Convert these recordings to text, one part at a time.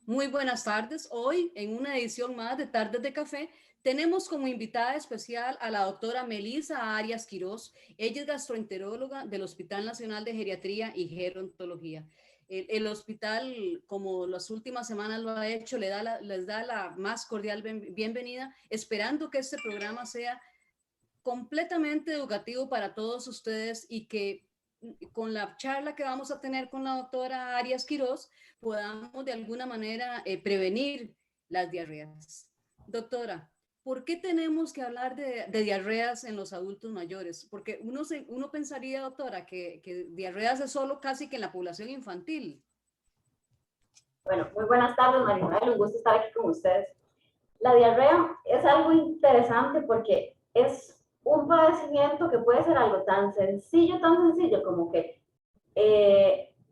Muy buenas tardes. Hoy, en una edición más de Tardes de Café, tenemos como invitada especial a la doctora Melisa Arias Quirós. Ella es gastroenteróloga del Hospital Nacional de Geriatría y Gerontología. El hospital, como las últimas semanas lo ha hecho, les da la más cordial bienvenida, esperando que este programa sea completamente educativo para todos ustedes y que con la charla que vamos a tener con la doctora Arias Quirós podamos de alguna manera prevenir las diarreas. Doctora, ¿por qué tenemos que hablar de diarreas en los adultos mayores? Porque uno pensaría, doctora, que diarreas es solo casi que en la población infantil. Bueno, muy buenas tardes, Marisabel, un gusto estar aquí con ustedes. La diarrea es algo interesante porque es un padecimiento que puede ser algo tan sencillo como que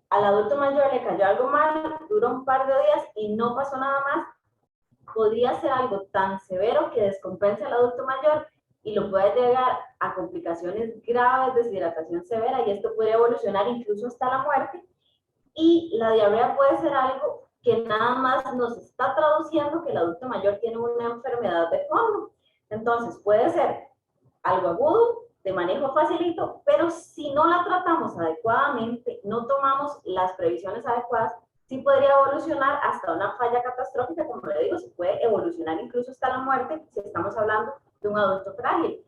al adulto mayor le cayó algo mal, duró un par de días y no pasó nada más. Podría ser algo tan severo que descompense al adulto mayor y lo puede llegar a complicaciones graves, deshidratación severa, y esto puede evolucionar incluso hasta la muerte. Y la diarrea puede ser algo que nada más nos está traduciendo que el adulto mayor tiene una enfermedad de fondo. Entonces puede ser algo agudo, de manejo facilito, pero si no la tratamos adecuadamente, no tomamos las previsiones adecuadas, sí podría evolucionar hasta una falla catastrófica, como le digo, se puede evolucionar incluso hasta la muerte si estamos hablando de un adulto frágil.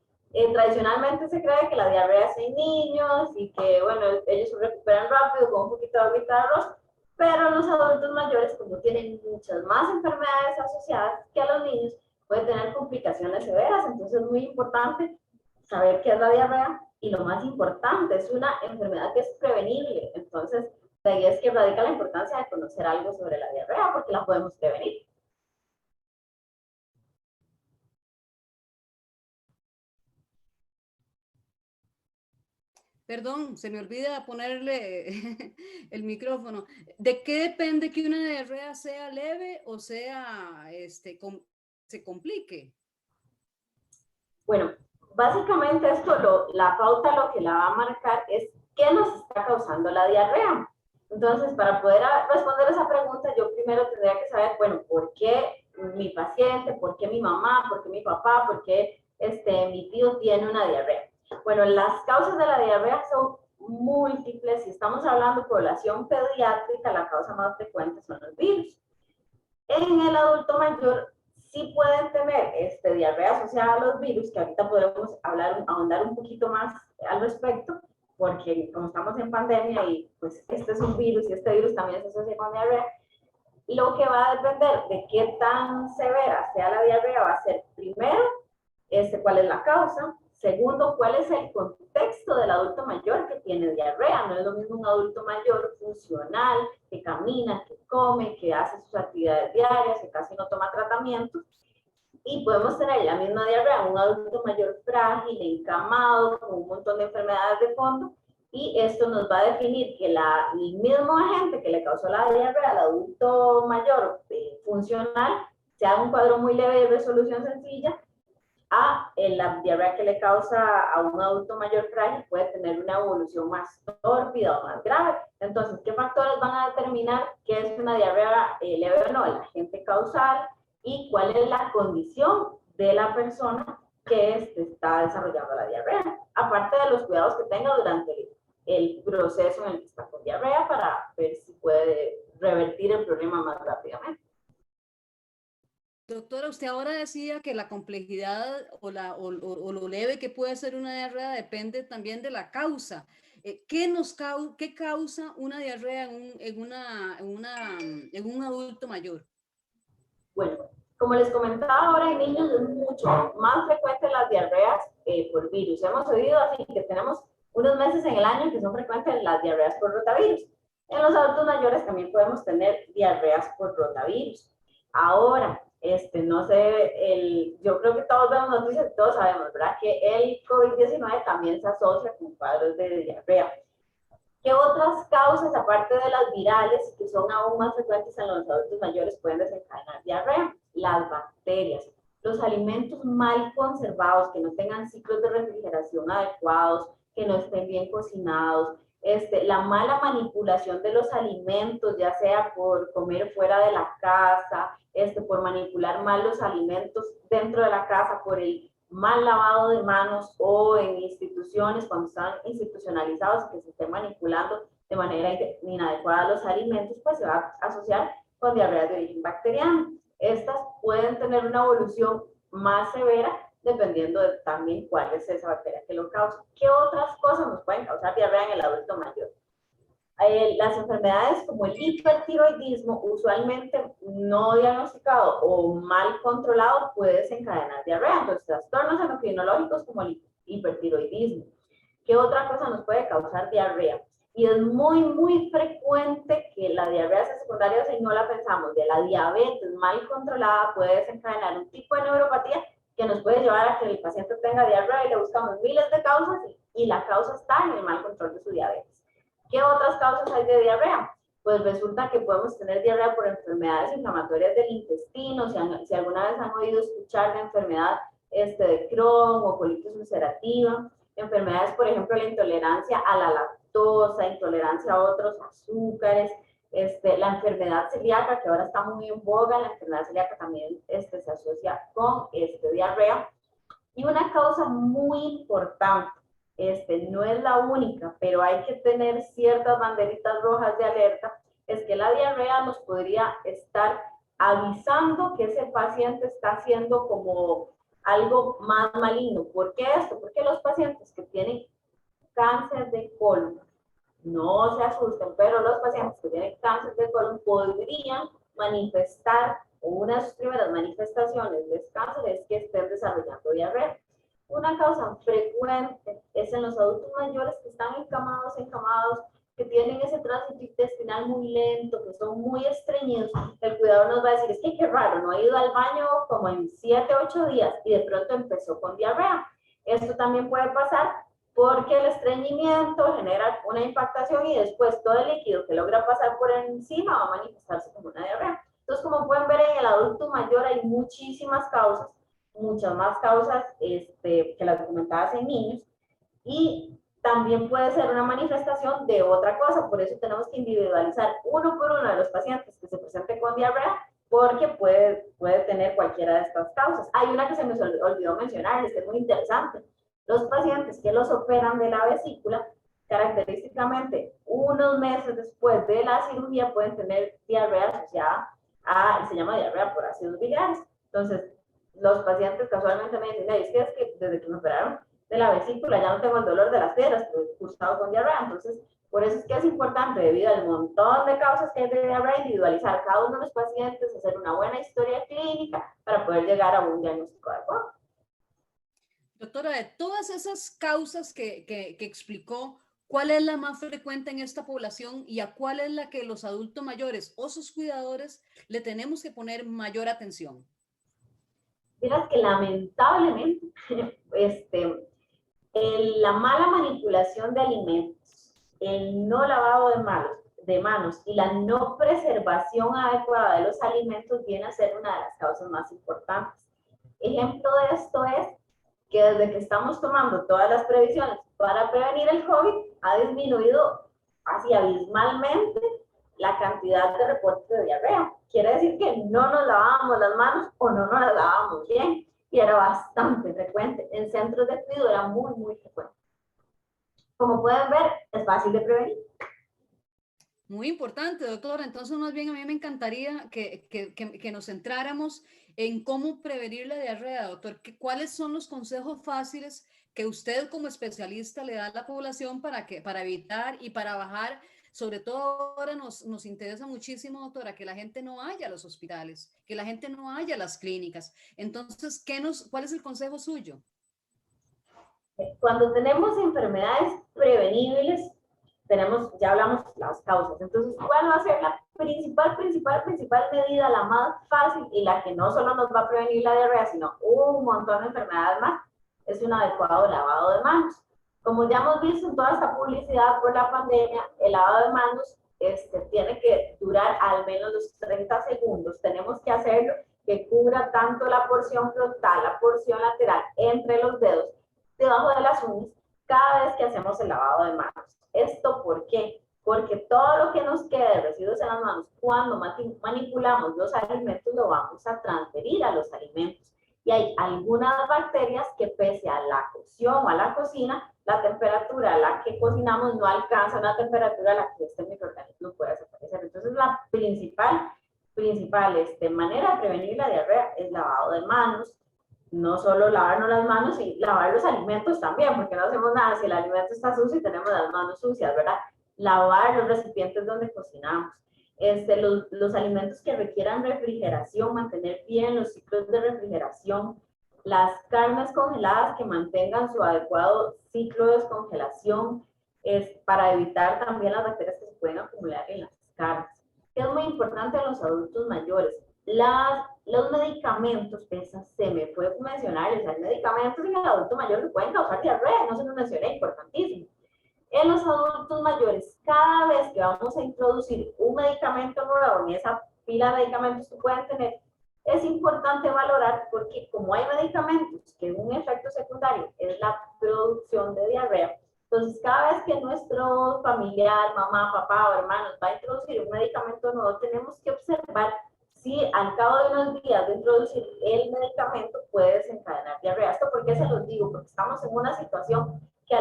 Tradicionalmente se cree que la diarrea es en niños y que, bueno, ellos se recuperan rápido con un poquito de agüita de arroz, pero los adultos mayores, como tienen muchas más enfermedades asociadas que a los niños, pueden tener complicaciones severas. Entonces es muy importante saber qué es la diarrea, y lo más importante, es una enfermedad que es prevenible. Entonces, de ahí es que radica la importancia de conocer algo sobre la diarrea, porque la podemos prevenir. Perdón, se me olvida ponerle el micrófono. ¿De qué depende que una diarrea sea leve o sea, se complique? Bueno, básicamente la pauta lo que la va a marcar es qué nos está causando la diarrea. Entonces, para poder responder esa pregunta, yo primero tendría que saber, bueno, ¿por qué mi paciente, por qué mi mamá, por qué mi papá, por qué mi tío tiene una diarrea? Bueno, las causas de la diarrea son múltiples. Si estamos hablando de población pediátrica, la causa más frecuente son los virus. En el adulto mayor sí pueden tener diarrea asociada a los virus, que ahorita podemos ahondar un poquito más al respecto, porque como estamos en pandemia y pues este es un virus y este virus también se asocia con diarrea, lo que va a depender de qué tan severa sea la diarrea va a ser, primero, cuál es la causa. Segundo, cuál es el contexto del adulto mayor que tiene diarrea. No es lo mismo un adulto mayor funcional, que camina, que come, que hace sus actividades diarias, que casi no toma tratamiento. Y podemos tener la misma diarrea, un adulto mayor frágil, encamado, con un montón de enfermedades de fondo. Y esto nos va a definir que el mismo agente que le causó la diarrea al adulto mayor funcional sea un cuadro muy leve de resolución sencilla, a la diarrea que le causa a un adulto mayor frágil puede tener una evolución más tórpida o más grave. Entonces, ¿qué factores van a determinar qué es una diarrea leve o no? El agente causal y cuál es la condición de la persona que está desarrollando la diarrea. Aparte de los cuidados que tenga durante el proceso en el que está con diarrea, para ver si puede revertir el problema más rápidamente. Doctora, usted ahora decía que la complejidad o lo leve que puede ser una diarrea depende también de la causa. ¿Qué causa una diarrea en un adulto mayor? Bueno, como les comentaba, ahora en niños es mucho más frecuente las diarreas por virus. Hemos oído así que tenemos unos meses en el año que son frecuentes las diarreas por rotavirus. En los adultos mayores también podemos tener diarreas por rotavirus. Ahora, no sé, yo creo que todos vemos noticias y todos sabemos, ¿verdad? Que el COVID-19 también se asocia con cuadros de diarrea. ¿Qué otras causas, aparte de las virales, que son aún más frecuentes en los adultos mayores, pueden desencadenar diarrea? Las bacterias, los alimentos mal conservados, que no tengan ciclos de refrigeración adecuados, que no estén bien cocinados, la mala manipulación de los alimentos, ya sea por comer fuera de la casa, por manipular mal los alimentos dentro de la casa, por el mal lavado de manos o en instituciones, cuando están institucionalizados, que se estén manipulando de manera inadecuada los alimentos, pues se va a asociar con diarreas de origen bacteriano. Estas pueden tener una evolución más severa dependiendo de también cuál es esa bacteria que lo causa. ¿Qué otras cosas nos pueden causar diarrea en el adulto mayor? Las enfermedades como el hipertiroidismo, usualmente no diagnosticado o mal controlado, puede desencadenar diarrea. Entonces, trastornos endocrinológicos como el hipertiroidismo. ¿Qué otra cosa nos puede causar diarrea? Y es muy, muy frecuente que la diarrea sea secundaria, si no la pensamos, de la diabetes mal controlada puede desencadenar un tipo de neuropatía que nos puede llevar a que el paciente tenga diarrea y le buscamos miles de causas y la causa está en el mal control de su diabetes. ¿Qué otras causas hay de diarrea? Pues resulta que podemos tener diarrea por enfermedades inflamatorias del intestino, si alguna vez han oído escuchar la enfermedad de Crohn o colitis ulcerativa, enfermedades, por ejemplo, la intolerancia a la lactosa, intolerancia a otros azúcares, la enfermedad celíaca, que ahora está muy en boga, la enfermedad celíaca también se asocia con diarrea. Y una causa muy importante, no es la única, pero hay que tener ciertas banderitas rojas de alerta, es que la diarrea nos podría estar avisando que ese paciente está haciendo como algo más maligno. ¿Por qué esto? Porque los pacientes que tienen cáncer de colon, no se asusten, pero los pacientes que tienen cáncer de colon podrían manifestar, o una de sus primeras manifestaciones de cáncer es que estén desarrollando diarrea. Una causa frecuente es en los adultos mayores que están encamados, que tienen ese tránsito intestinal muy lento, que son muy estreñidos. El cuidador nos va a decir, es que qué raro, no ha ido al baño como en 7, 8 días y de pronto empezó con diarrea. Esto también puede pasar porque el estreñimiento genera una impactación y después todo el líquido que logra pasar por encima va a manifestarse como una diarrea. Entonces, como pueden ver, en el adulto mayor hay muchísimas causas, muchas más causas que las documentadas en niños, y también puede ser una manifestación de otra cosa. Por eso tenemos que individualizar uno por uno de los pacientes que se presenten con diarrea, porque puede tener cualquiera de estas causas. Hay una que se me olvidó mencionarles, que es muy interesante. Los pacientes que los operan de la vesícula, característicamente unos meses después de la cirugía pueden tener diarrea asociada se llama diarrea por ácidos biliares. Entonces, los pacientes casualmente me dicen, es que desde que me operaron de la vesícula ya no tengo el dolor de las piedras, pero he cursado con diarrea. Entonces, por eso es que es importante, debido al montón de causas que hay de diarrea, individualizar cada uno de los pacientes, hacer una buena historia clínica para poder llegar a un diagnóstico adecuado. Doctora, de todas esas causas que explicó, ¿cuál es la más frecuente en esta población y a cuál es la que los adultos mayores o sus cuidadores le tenemos que poner mayor atención? Mira que lamentablemente, la mala manipulación de alimentos, el no lavado de manos y la no preservación adecuada de los alimentos viene a ser una de las causas más importantes. Ejemplo de esto es que desde que estamos tomando todas las previsiones para prevenir el COVID, ha disminuido así abismalmente la cantidad de reportes de diarrea. Quiere decir que no nos lavábamos las manos o no nos las lavábamos bien, y era bastante frecuente. En centros de cuidado era muy, muy frecuente. Como pueden ver, es fácil de prevenir. Muy importante, doctora. Entonces, más bien a mí me encantaría que nos centráramos en cómo prevenir la diarrea, doctor. ¿Cuáles son los consejos fáciles que usted como especialista le da a la población para evitar y para bajar? Sobre todo ahora nos interesa muchísimo, doctora, que la gente no vaya a los hospitales, que la gente no vaya a las clínicas. Entonces, ¿cuál es el consejo suyo? Cuando tenemos enfermedades prevenibles, ya hablamos las causas. Entonces, ¿cuál va a ser la principal medida, la más fácil y la que no solo nos va a prevenir la diarrea, sino un montón de enfermedades más? Es un adecuado lavado de manos. Como ya hemos visto en toda esta publicidad por la pandemia, el lavado de manos tiene que durar al menos los 30 segundos. Tenemos que hacerlo que cubra tanto la porción frontal, la porción lateral, entre los dedos, debajo de las uñas, cada vez que hacemos el lavado de manos. ¿Esto por qué? Porque todo lo que nos queda de residuos en las manos, cuando manipulamos los alimentos, lo vamos a transferir a los alimentos. Y hay algunas bacterias que pese a la cocción o a la cocina, la temperatura a la que cocinamos no alcanza una temperatura a la que este microorganismo puede desaparecer. Entonces, la principal manera de prevenir la diarrea es lavado de manos, no solo lavarnos las manos, y lavar los alimentos también, porque no hacemos nada si el alimento está sucio y tenemos las manos sucias, ¿verdad? Lavar los recipientes donde cocinamos. Los alimentos que requieran refrigeración, mantener bien los ciclos de refrigeración, las carnes congeladas que mantengan su adecuado ciclo de descongelación, es para evitar también las bacterias que se pueden acumular en las carnes. Es muy importante en los adultos mayores. Los medicamentos, se me puede mencionar, o sea, hay medicamentos en el adulto mayor que pueden causar diarrea, no se lo mencioné, importantísimo. En los adultos mayores, cada vez que vamos a introducir un medicamento nuevo en esa pila de medicamentos que pueden tener, es importante valorar, porque como hay medicamentos que un efecto secundario es la producción de diarrea, entonces cada vez que nuestro familiar, mamá, papá o hermanos va a introducir un medicamento nuevo, tenemos que observar si al cabo de unos días de introducir el medicamento puede desencadenar diarrea. ¿Esto por qué se los digo? Porque estamos en una situación que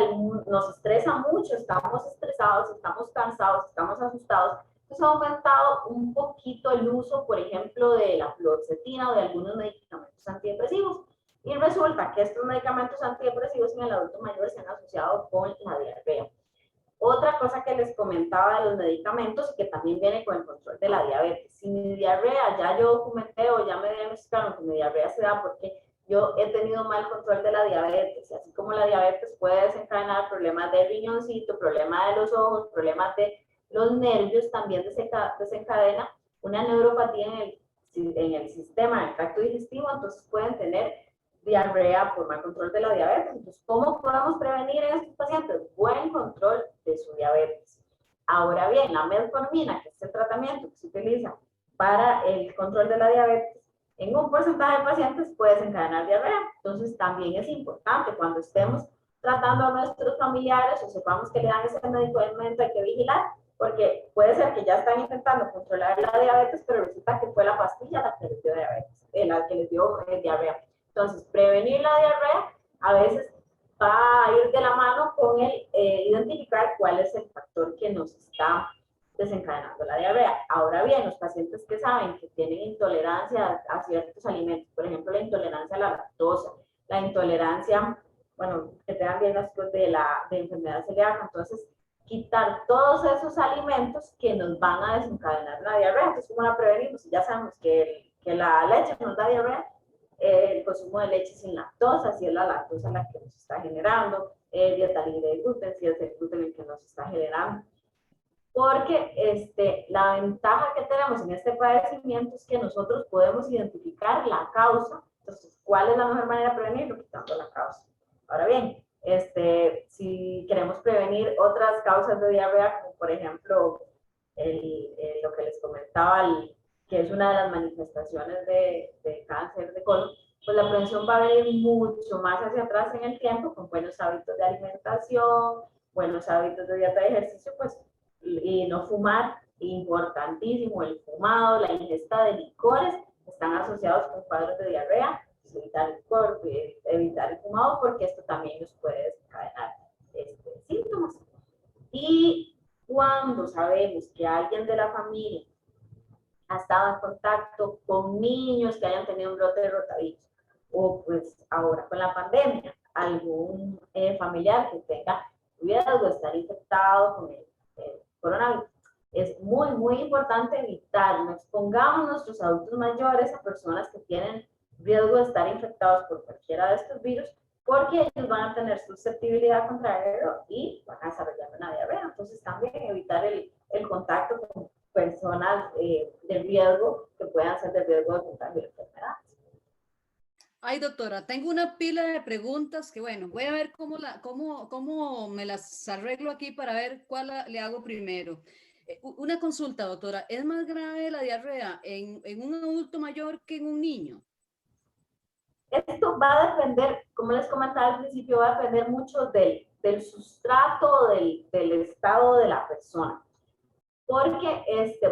nos estresa mucho, estamos estresados, estamos cansados, estamos asustados. Entonces ha aumentado un poquito el uso, por ejemplo, de la fluoxetina o de algunos medicamentos antidepresivos. Y resulta que estos medicamentos antidepresivos en el adulto mayor se han asociado con la diarrea. Otra cosa que les comentaba de los medicamentos, que también viene con el control de la diabetes. Si mi diarrea, ya yo documenté o ya me diagnosticaron que mi diarrea se da porque yo he tenido mal control de la diabetes, y así como la diabetes puede desencadenar problemas de riñoncito, problemas de los ojos, problemas de los nervios, también desencadena una neuropatía en el sistema del tracto digestivo, entonces pueden tener diarrea por mal control de la diabetes. Entonces, ¿cómo podemos prevenir en estos pacientes? Buen control de su diabetes. Ahora bien, la metformina, que es el tratamiento que se utiliza para el control de la diabetes, en un porcentaje de pacientes puede desencadenar diarrea. Entonces, también es importante cuando estemos tratando a nuestros familiares o sepamos que le dan ese medicamento, hay que vigilar, porque puede ser que ya están intentando controlar la diabetes, pero resulta que fue la pastilla la que les dio diabetes, la que les dio diarrea. Entonces, prevenir la diarrea a veces va a ir de la mano con el identificar cuál es el factor que nos está desencadenando la diarrea. Ahora bien, los pacientes que saben que tienen intolerancia a ciertos alimentos, por ejemplo, la intolerancia a la lactosa, la intolerancia, bueno, que tengan diagnósticos de enfermedad celíaca, entonces quitar todos esos alimentos que nos van a desencadenar la diarrea. Entonces, ¿cómo la prevenimos? Ya sabemos que la leche nos da diarrea, el consumo de leche sin lactosa, si es la lactosa la que nos está generando, dieta libre de gluten, si es el gluten el que nos está generando. Porque la ventaja que tenemos en este padecimiento es que nosotros podemos identificar la causa. Entonces, ¿cuál es la mejor manera de prevenirlo? Quitando la causa. Ahora bien, si queremos prevenir otras causas de diarrea, como por ejemplo lo que les comentaba, que es una de las manifestaciones de cáncer de colon, pues la prevención va a venir mucho más hacia atrás en el tiempo, con buenos hábitos de alimentación, buenos hábitos de dieta y ejercicio, pues, y no fumar, importantísimo, el fumado, la ingesta de licores, están asociados con cuadros de diarrea, pues evitar el licor, evitar el fumado, porque esto también nos puede desencadenar síntomas. Y cuando sabemos que alguien de la familia ha estado en contacto con niños que hayan tenido un brote de rotavirus, o pues ahora con la pandemia, algún familiar que tenga riesgo de estar infectado con el coronavirus, es muy, muy importante evitar, no expongamos a nuestros adultos mayores a personas que tienen riesgo de estar infectados por cualquiera de estos virus, porque ellos van a tener susceptibilidad contra ello y van a desarrollar una diarrea. Entonces también evitar el contacto con personas de riesgo que puedan ser de riesgo de contagio de enfermedades. Ay, doctora, tengo una pila de preguntas que, bueno, voy a ver cómo me las arreglo aquí para ver cuál le hago primero. Una consulta, doctora, ¿es más grave la diarrea en un adulto mayor que en un niño? Esto va a depender, como les comentaba al principio, va a depender mucho del del sustrato del estado de la persona. Porque,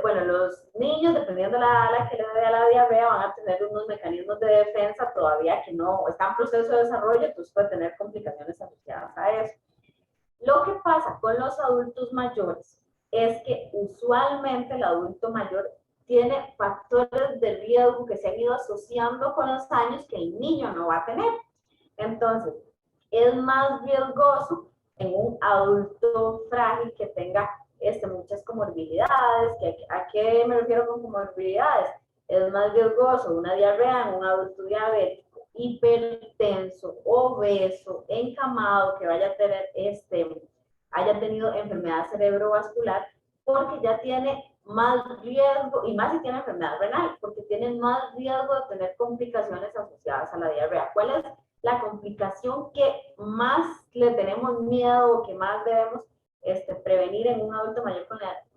bueno, los niños, dependiendo de la edad a la que le dé a la diarrea, van a tener unos mecanismos de defensa todavía que no están en proceso de desarrollo, entonces puede tener complicaciones asociadas a eso. Lo que pasa con los adultos mayores es que usualmente el adulto mayor tiene factores de riesgo que se han ido asociando con los años que el niño no va a tener. Entonces, es más riesgoso en un adulto frágil que tenga muchas comorbilidades. ¿A qué me refiero con comorbilidades? Es más riesgoso una diarrea en un adulto diabético, hipertenso, obeso, encamado, que vaya a tener haya tenido enfermedad cerebrovascular, porque ya tiene más riesgo, y más si tiene enfermedad renal, porque tiene más riesgo de tener complicaciones asociadas a la diarrea. ¿Cuál es la complicación que más le tenemos miedo o que más debemos prevenir en un adulto mayor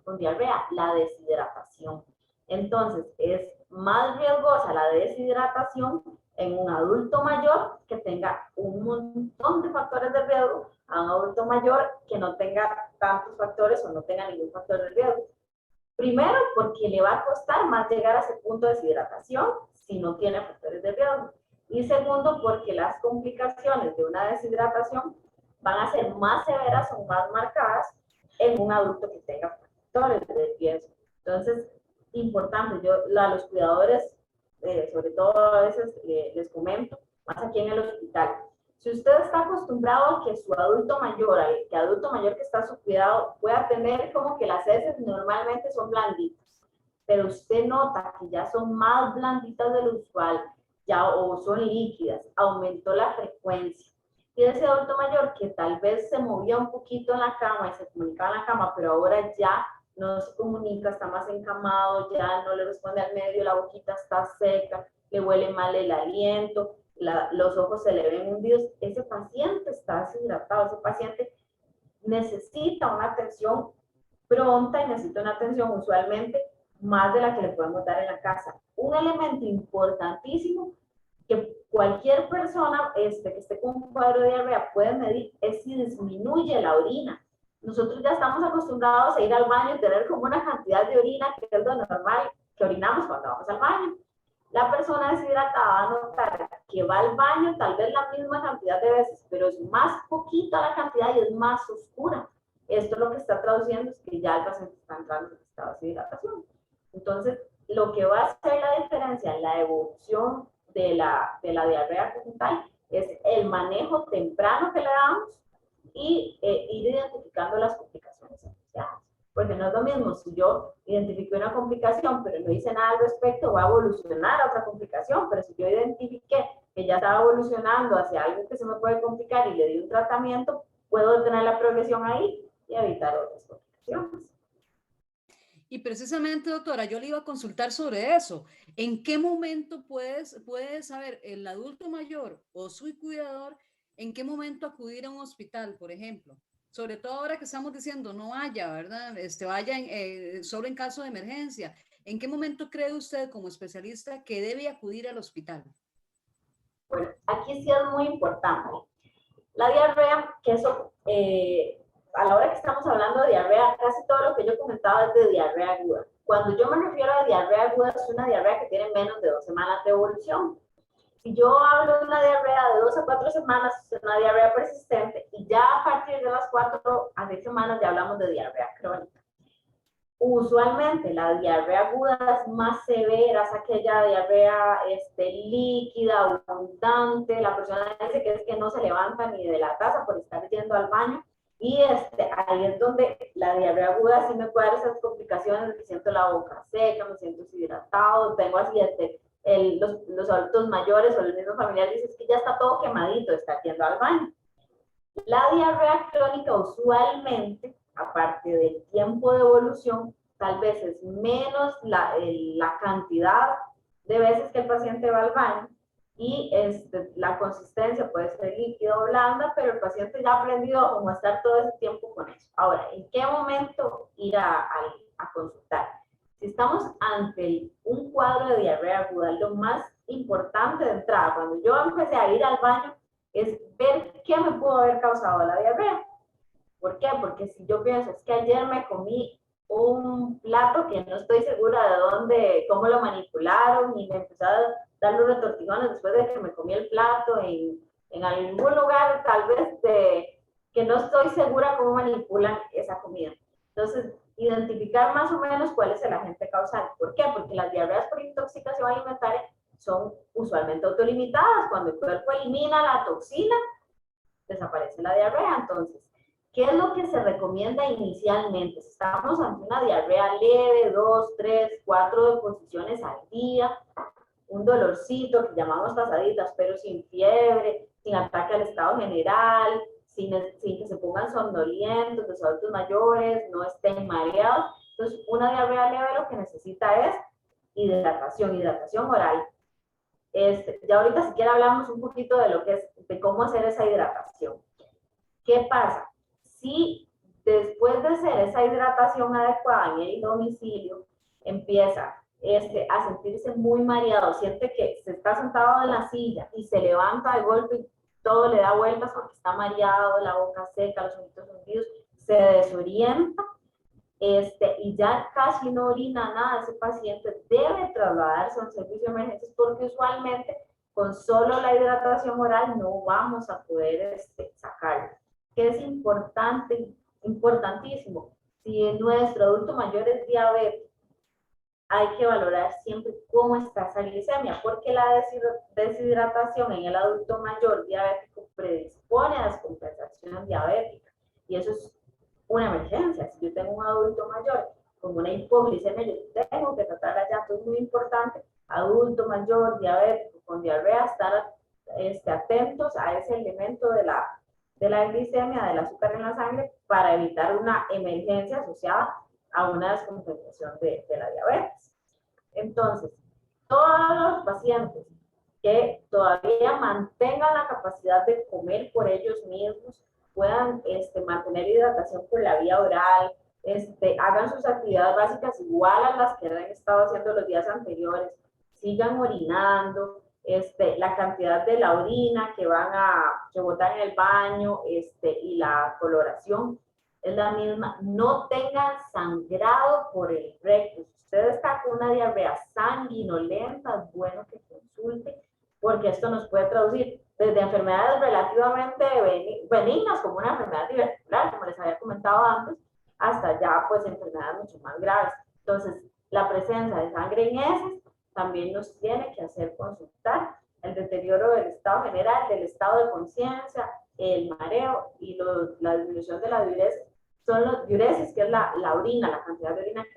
con diarrea? La deshidratación. Entonces, es más riesgosa la deshidratación en un adulto mayor que tenga un montón de factores de riesgo a un adulto mayor que no tenga tantos factores o no tenga ningún factor de riesgo. Primero, porque le va a costar más llegar a ese punto de deshidratación si no tiene factores de riesgo. Y segundo, porque las complicaciones de una deshidratación van a ser más severas o más marcadas en un adulto que tenga factores de riesgo. Entonces, importante, yo a los cuidadores, sobre todo a veces les comento, más aquí en el hospital, si usted está acostumbrado a que su adulto mayor, que adulto mayor que está a su cuidado, pueda tener como que las heces normalmente son blanditas, pero usted nota que ya son más blanditas de lo usual, ya o son líquidas, aumentó la frecuencia. Y ese adulto mayor que tal vez se movía un poquito en la cama y se comunicaba en la cama, pero ahora ya no se comunica, está más encamado, ya no le responde al medio, la boquita está seca, le huele mal el aliento, los ojos se le ven hundidos, ese paciente está deshidratado, ese paciente necesita una atención pronta y necesita una atención usualmente más de la que le podemos dar en la casa. Un elemento importantísimo que cualquier persona que esté con un cuadro de diarrea puede medir es si disminuye la orina. Nosotros ya estamos acostumbrados a ir al baño y tener como una cantidad de orina que es lo normal que orinamos cuando vamos al baño. La persona deshidratada va a notar que va al baño tal vez la misma cantidad de veces, pero es más poquita la cantidad y es más oscura. Esto lo que está traduciendo es que ya el paciente está entrando en estado de deshidratación. Entonces, lo que va a hacer la diferencia en la evolución de la diarrea como tal es el manejo temprano que le damos y ir identificando las complicaciones asociadas. Porque no es lo mismo si yo identifiqué una complicación, pero no hice nada al respecto, va a evolucionar a otra complicación, pero si yo identifiqué que ya estaba evolucionando hacia algo que se me puede complicar y le di un tratamiento, puedo detener la progresión ahí y evitar otras complicaciones. Y precisamente, doctora, yo le iba a consultar sobre eso. ¿En qué momento puede saber el adulto mayor o su cuidador en qué momento acudir a un hospital, por ejemplo? Sobre todo ahora que estamos diciendo no vaya, ¿verdad? Vaya solo en caso de emergencia. ¿En qué momento cree usted como especialista que debe acudir al hospital? Bueno, aquí sí es muy importante. La diarrea, que eso, a la hora que estamos hablando de diarrea, casi todo lo que yo comentaba es de diarrea aguda. Cuando yo me refiero a diarrea aguda, es una diarrea que tiene menos de 2 semanas de evolución. Si yo hablo de una diarrea de 2 a 4 semanas, es una diarrea persistente, y ya a partir de las 4 a 6 semanas ya hablamos de diarrea crónica. Usualmente la diarrea aguda es más severa, es aquella diarrea líquida, abundante, la persona dice que es que no se levanta ni de la taza por estar yendo al baño, y ahí es donde la diarrea aguda sí me puede dar esas complicaciones, que siento la boca seca, me siento deshidratado, tengo así los adultos mayores o el mismo familiar dice que ya está todo quemadito, está yendo al baño. La diarrea crónica usualmente, aparte del tiempo de evolución, tal vez es menos la cantidad de veces que el paciente va al baño, y la consistencia puede ser líquida o blanda, pero el paciente ya ha aprendido a estar todo ese tiempo con eso. Ahora, ¿en qué momento ir a consultar? Si estamos ante un cuadro de diarrea aguda, lo más importante de entrada, cuando yo empecé a ir al baño, es ver ¿qué me pudo haber causado la diarrea? ¿Por qué? Porque si yo pienso, es que ayer me comí un plato que no estoy segura de dónde, cómo lo manipularon y me empezó a dar los retortijones después de que me comí el plato en algún lugar tal vez de que no estoy segura cómo manipulan esa comida. Entonces, identificar más o menos cuál es el agente causal. ¿Por qué? Porque las diarreas por intoxicación alimentaria son usualmente autolimitadas. Cuando el cuerpo elimina la toxina, desaparece la diarrea. Entonces, ¿qué es lo que se recomienda inicialmente? Si estamos ante una diarrea leve, 2, 3, 4 deposiciones al día, un dolorcito que llamamos pasaditas, pero sin fiebre, sin ataque al estado general, sin que se pongan somnolientos, los adultos mayores, no estén mareados. Entonces, una diarrea leve lo que necesita es hidratación oral. Ya ahorita si quiere hablamos un poquito de lo que es, de cómo hacer esa hidratación. ¿Qué pasa? Si después de hacer esa hidratación adecuada en el domicilio, empieza a sentirse muy mareado, siente que se está sentado en la silla y se levanta de golpe y todo le da vueltas porque está mareado, la boca seca, los ojitos hundidos, se desorienta, y ya casi no orina nada, ese paciente debe trasladarse a un servicio de emergencias porque usualmente con solo la hidratación oral no vamos a poder sacarlo. Que es importante, importantísimo. Si nuestro adulto mayor es diabético, hay que valorar siempre cómo está esa glicemia, porque la deshidratación en el adulto mayor diabético predispone a descompensación diabética. Y eso es una emergencia. Si yo tengo un adulto mayor con una hipoglicemia, yo tengo que tratarla ya. Entonces es muy importante, adulto mayor, diabético, con diarrea, estar atentos a ese elemento de la glicemia, del azúcar en la sangre, para evitar una emergencia asociada a una descompensación de la diabetes. Entonces, todos los pacientes que todavía mantengan la capacidad de comer por ellos mismos, puedan mantener hidratación por la vía oral, hagan sus actividades básicas igual a las que han estado haciendo los días anteriores, sigan orinando, la cantidad de la orina que botan en el baño, y la coloración es la misma. No tengan sangrado por el recto. Si usted está con una diarrea sanguinolenta, es bueno que consulte, porque esto nos puede traducir desde enfermedades relativamente benignas, como una enfermedad diverticular, como les había comentado antes, hasta ya pues enfermedades mucho más graves. Entonces, la presencia de sangre en heces también nos tiene que hacer consultar. El deterioro del estado general, del estado de conciencia, el mareo y la disminución de la diuresis, son los diuresis, que es la orina, la cantidad de orina que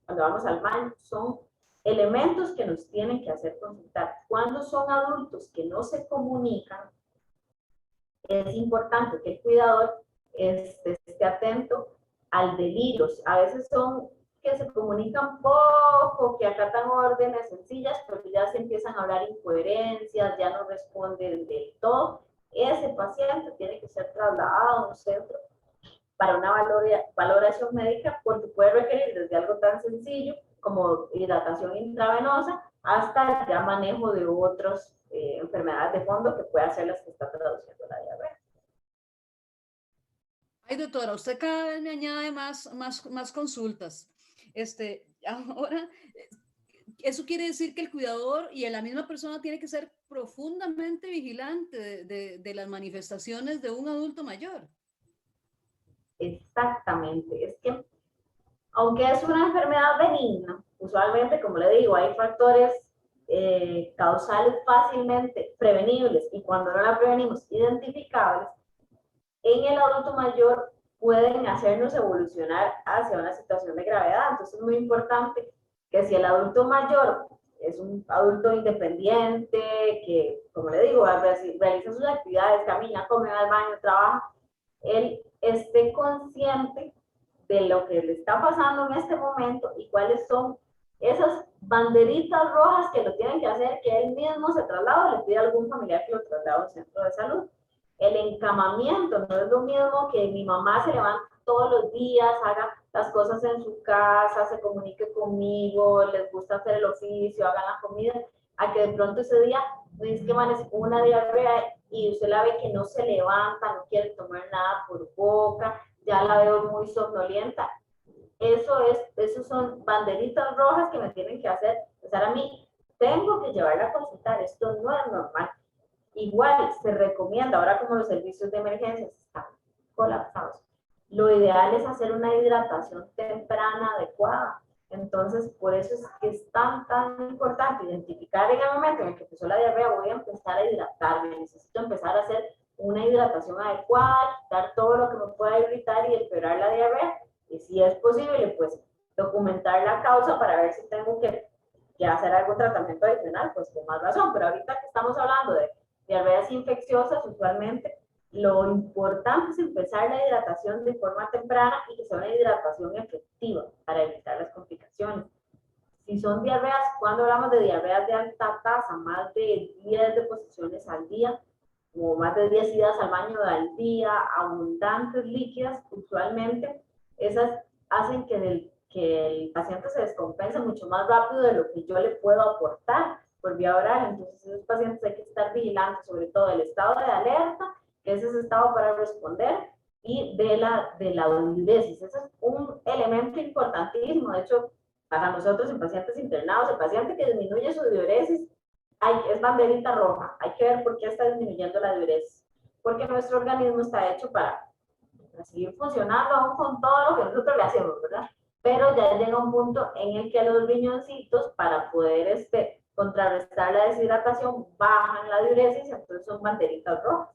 cuando vamos al baño, son elementos que nos tienen que hacer consultar. Cuando son adultos que no se comunican, es importante que el cuidador esté atento al delirio. A veces son que se comunican poco, que acatan órdenes sencillas, pero ya se empiezan a hablar incoherencias, ya no responden del todo. Ese paciente tiene que ser trasladado a un centro para una valoración médica, porque puede requerir desde algo tan sencillo como hidratación intravenosa hasta ya manejo de otras enfermedades de fondo que puede ser las que está traduciendo la diabetes. Ay, doctora, usted cada vez me añade más consultas. Ahora, eso quiere decir que el cuidador y la misma persona tiene que ser profundamente vigilante de las manifestaciones de un adulto mayor. Exactamente, es que aunque es una enfermedad benigna, usualmente, como le digo, hay factores causales fácilmente prevenibles y cuando no la prevenimos, identificables, en el adulto mayor pueden hacernos evolucionar hacia una situación de gravedad. Entonces es muy importante que si el adulto mayor es un adulto independiente, que, como le digo, realiza sus actividades, camina, come, va al baño, trabaja, él esté consciente de lo que le está pasando en este momento y cuáles son esas banderitas rojas que lo tienen que hacer, que él mismo se traslade o le pide a algún familiar que lo traslade al centro de salud. El encamamiento no es lo mismo que mi mamá se levanta todos los días, haga las cosas en su casa, se comunique conmigo, les gusta hacer el oficio, hagan la comida, a que de pronto ese día dice que amanece con una diarrea y usted la ve que no se levanta, no quiere tomar nada por boca, ya la veo muy somnolienta. Esos son banderitas rojas que me tienen que hacer pensar a mí, tengo que llevarla a consultar, esto no es normal. Igual se recomienda, ahora como los servicios de emergencia están colapsados, lo ideal es hacer una hidratación temprana adecuada. Entonces, por eso es que es tan importante identificar en el momento en el que empezó la diarrea, voy a empezar a hidratarme, necesito empezar a hacer una hidratación adecuada, quitar todo lo que me pueda irritar y empeorar la diarrea, y si es posible, pues documentar la causa para ver si tengo que hacer algún tratamiento adicional, pues con más razón, pero ahorita que estamos hablando de diarreas infecciosas, usualmente lo importante es empezar la hidratación de forma temprana y que sea una hidratación efectiva para evitar las complicaciones. Si son diarreas, cuando hablamos de diarreas de alta tasa, más de 10 deposiciones al día, o más de 10 idas al baño al día, abundantes líquidas, usualmente esas hacen que el paciente se descompense mucho más rápido de lo que yo le puedo aportar por vía oral. Entonces, esos pacientes hay que estar vigilantes, sobre todo del estado de alerta, que es ese estado para responder, y de la diuresis. Ese es un elemento importantísimo. De hecho, para nosotros en pacientes internados, el paciente que disminuye su diuresis es banderita roja. Hay que ver por qué está disminuyendo la diuresis. Porque nuestro organismo está hecho para seguir funcionando aún con todo lo que nosotros le hacemos, ¿verdad? Pero ya llega un punto en el que los riñoncitos, para poder contrarrestar la deshidratación, bajan la diuresis, entonces son banderitas rojas.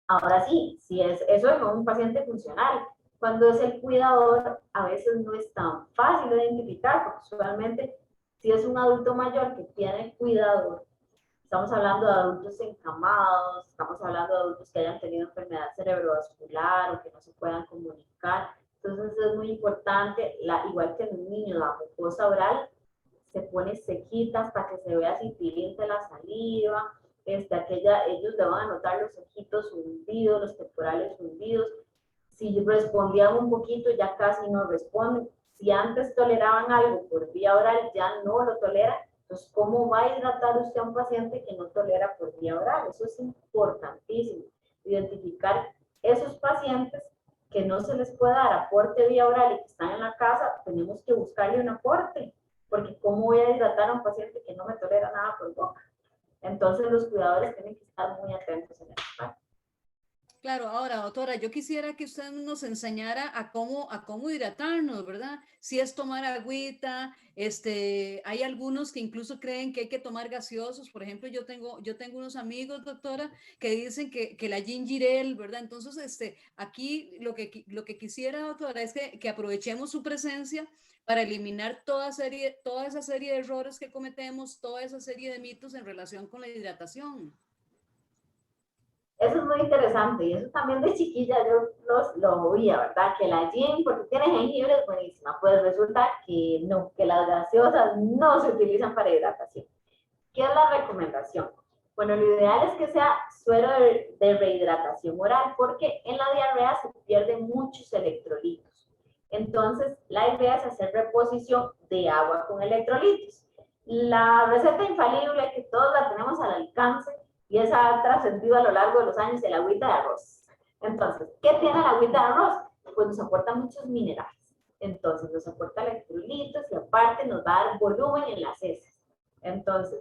Ahora sí, si es eso es un paciente funcional. Cuando es el cuidador, a veces no es tan fácil de identificar, porque usualmente si es un adulto mayor que tiene cuidador, estamos hablando de adultos encamados, estamos hablando de adultos que hayan tenido enfermedad cerebrovascular o que no se puedan comunicar. Entonces es muy importante, igual que en un niño, la mucosa oral se pone sequita hasta que se vea así tilinte la saliva. Ellos deban anotar los ojitos hundidos, los temporales hundidos. Si respondían un poquito, ya casi no responden. Si antes toleraban algo por vía oral, ya no lo toleran. Entonces, ¿cómo va a hidratar usted a un paciente que no tolera por vía oral? Eso es importantísimo. Identificar esos pacientes que no se les puede dar aporte vía oral y que están en la casa, tenemos que buscarle un aporte, porque ¿cómo voy a hidratar a un paciente que no me tolera nada por boca? Entonces, los cuidadores tienen que estar muy atentos en esta parte. Claro, ahora, doctora, yo quisiera que usted nos enseñara a cómo hidratarnos, ¿verdad? Si es tomar agüita, hay algunos que incluso creen que hay que tomar gaseosos. Por ejemplo, yo tengo unos amigos, doctora, que dicen que la ginger ale, ¿verdad? Entonces, aquí lo que quisiera, doctora, es que aprovechemos su presencia para eliminar toda esa serie de errores que cometemos, toda esa serie de mitos en relación con la hidratación. Eso es muy interesante y eso también de chiquilla yo lo oía, ¿verdad? Que la gin, porque tiene jengibre, es buenísima. Pues resulta que no, que las gaseosas no se utilizan para hidratación. ¿Qué es la recomendación? Bueno, lo ideal es que sea suero de rehidratación oral, porque en la diarrea se pierden muchos electrolitos. Entonces, la idea es hacer reposición de agua con electrolitos. La receta infalible que todos la tenemos al alcance y esa ha trascendido a lo largo de los años, el agüita de arroz. Entonces, ¿qué tiene la agüita de arroz? Pues nos aporta muchos minerales. Entonces, nos aporta electrolitos y aparte nos va a dar volumen en las heces. Entonces,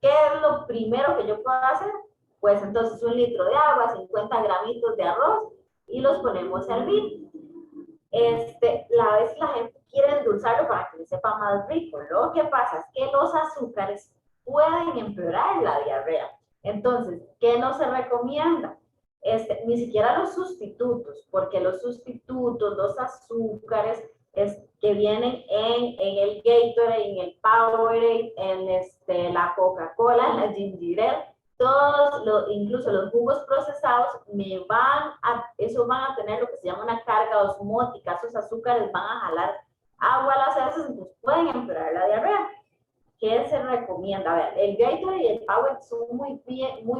¿qué es lo primero que yo puedo hacer? Pues entonces 1 litro de agua, 50 gramitos de arroz y los ponemos a hervir. La vez la gente quiere endulzarlo para que le sepa más rico. Lo que pasa es que los azúcares pueden empeorar la diarrea. Entonces, ¿qué no se recomienda? Ni siquiera los sustitutos, porque los sustitutos, los azúcares que vienen en el Gatorade, en el Powerade, en la Coca-Cola, en la ginger ale, incluso los jugos procesados, eso van a tener lo que se llama una carga osmótica. Esos azúcares van a jalar agua a las heces, entonces pueden empeorar la diarrea. ¿Qué se recomienda? A ver, el Gatorade y el Powerade son muy